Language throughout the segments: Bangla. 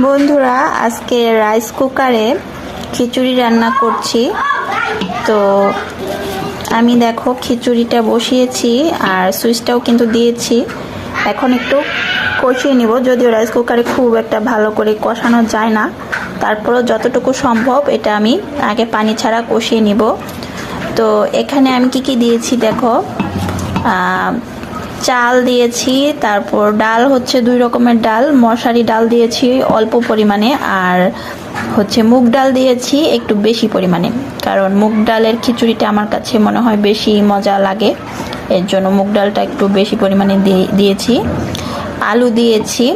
বন্ধুরা, আজকে রাইস কুকারে খিচুড়ি রান্না করছি। তো আমি দেখো খিচুড়িটা বসিয়েছি আর সুইচটাও কিন্তু দিয়েছি। এখন একটু কষিয়ে নিব, যদিও রাইস কুকারে খুব একটা ভালো করে কষানো যায় না, তারপরও যতটুকু সম্ভব এটা আমি আগে পানি ছাড়া কষিয়ে নিব। তো এখানে আমি কি দিয়েছি দেখো, চাল দিয়েছি, তারপর ডাল হচ্ছে 2 রকমের ডাল, মশারি ডাল দিয়েছি অল্প পরিমাণে, আর হচ্ছে মুগ ডাল দিয়েছি একটু বেশি পরিমাণে, কারণ মুগ ডালের খিচুড়িটা আমার কাছে মনে হয় বেশি মজা লাগে, এর জন্য মুগ ডালটা একটু বেশি পরিমাণে দিয়েছি। আলু দিয়েছি,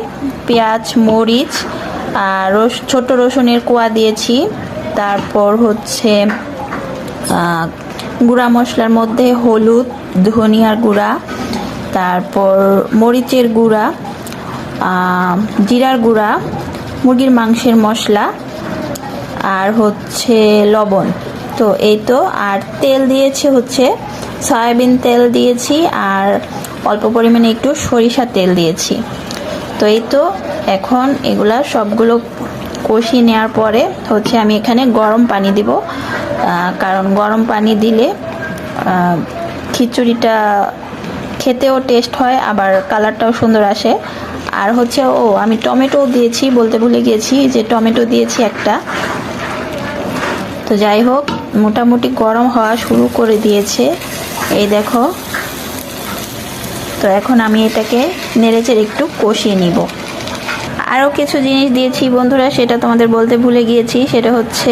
পেঁয়াজ, মরিচ আর ছোট রসুনের কোয়া দিয়েছি। তারপর হচ্ছে গুঁড়া মশলার মধ্যে হলুদ, ধনিয়ার গুঁড়া, তারপর মরিচের গুঁড়া, জিরার গুঁড়া, মুরগির মাংসের মশলা, আর হচ্ছে লবণ। তো এই তো, আর তেল দিয়েছি হচ্ছে সয়াবিন তেল দিয়েছি, আর অল্প পরিমাণে একটু সরিষা তেল দিয়েছি। তো এই তো, এখন এগুলা সবগুলো কষিয়ে নেওয়ার পরে হচ্ছে আমি এখানে গরম পানি দিব, কারণ গরম পানি দিলে খিচুড়িটা খেতেও টেস্ট হয়, আবার কালারটাও সুন্দর আসে। আর হচ্ছে আমি টমেটো দিয়েছি, বলতে ভুলে গিয়েছি যে টমেটো দিয়েছি একটা। তো যাই হোক, মোটামুটি গরম হওয়া শুরু করে দিয়েছে, এই দেখো। তো এখন আমি এটাকে নেড়েচেড়ে একটু কষিয়ে নিব। আরও কিছু জিনিস দিয়েছি বন্ধুরা, সেটা তোমাদের বলতে ভুলে গিয়েছি, সেটা হচ্ছে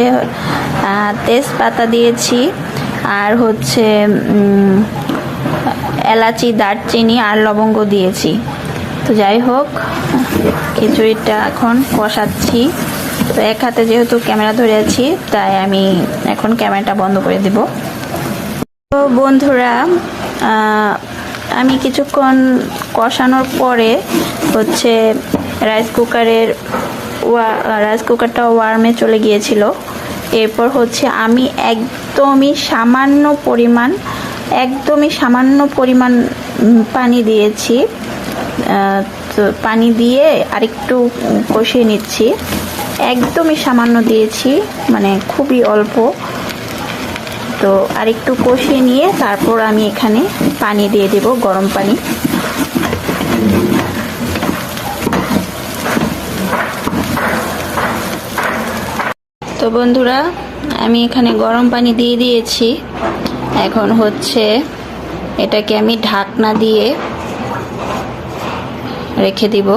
তেজপাতা দিয়েছি, আর হচ্ছে এলাচি, দারচিনি আর লবঙ্গ দিয়েছি। তো যাই হোক, খিচুড়িটা এখন কষাচ্ছি। তো এক হাতে যেহেতু ক্যামেরা ধরে আছি, তাই আমি এখন ক্যামেরাটা বন্ধ করে দিব। তো বন্ধুরা, আমি কিছুক্ষণ কষানোর পরে হচ্ছে রাইস কুকারটা ওয়ার্মে চলে গিয়েছিল। এরপর হচ্ছে আমি একদমই সামান্য পরিমাণ পানি দিয়েছি। তো পানি দিয়ে আরেকটু কষিয়ে নিচ্ছি, একদমই সামান্য দিয়েছি, মানে খুবই অল্প। তো আরেকটু কষিয়ে নিয়ে তারপর আমি এখানে পানি দিয়ে দেব, গরম পানি। তো বন্ধুরা, আমি এখানে গরম পানি দিয়ে দিয়েছি। এখন হচ্ছে এটাকে আমি ঢাকনা দিয়ে রেখে দিব।